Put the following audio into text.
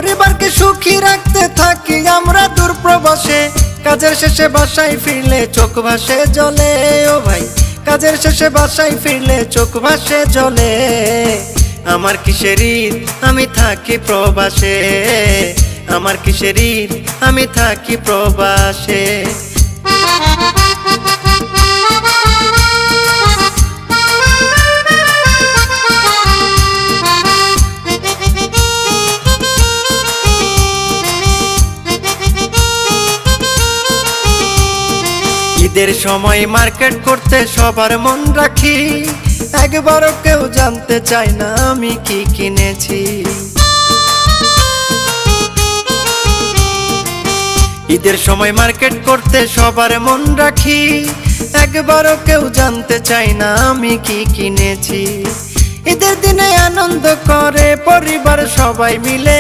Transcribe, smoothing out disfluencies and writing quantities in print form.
পরিবারকে সুখী রাখতে থাকি আমরা দূর প্রবাসে। কাজের শেষে বাসায় ফিরলে চোখ ভাসে জলে, ও ভাই কাজের শেষে বাসায় ফিরলে চোখ ভাসে জলে। আমার কিসের ঈদ আমি থাকি প্রবাসে, আমার কিসের ঈদ আমি থাকি প্রবাসে। ঈদের সময় মার্কেট করতে সবার মন রাখি, একবারও কেউ জানতে চায় না আমি কি কিনেছি। ঈদের সময় মার্কেট করতে সবার মন রাখি, একবারও কেউ জানতে চায় না আমি কি কিনেছি। ঈদের দিনে আনন্দ করে পরিবার সবাই মিলে,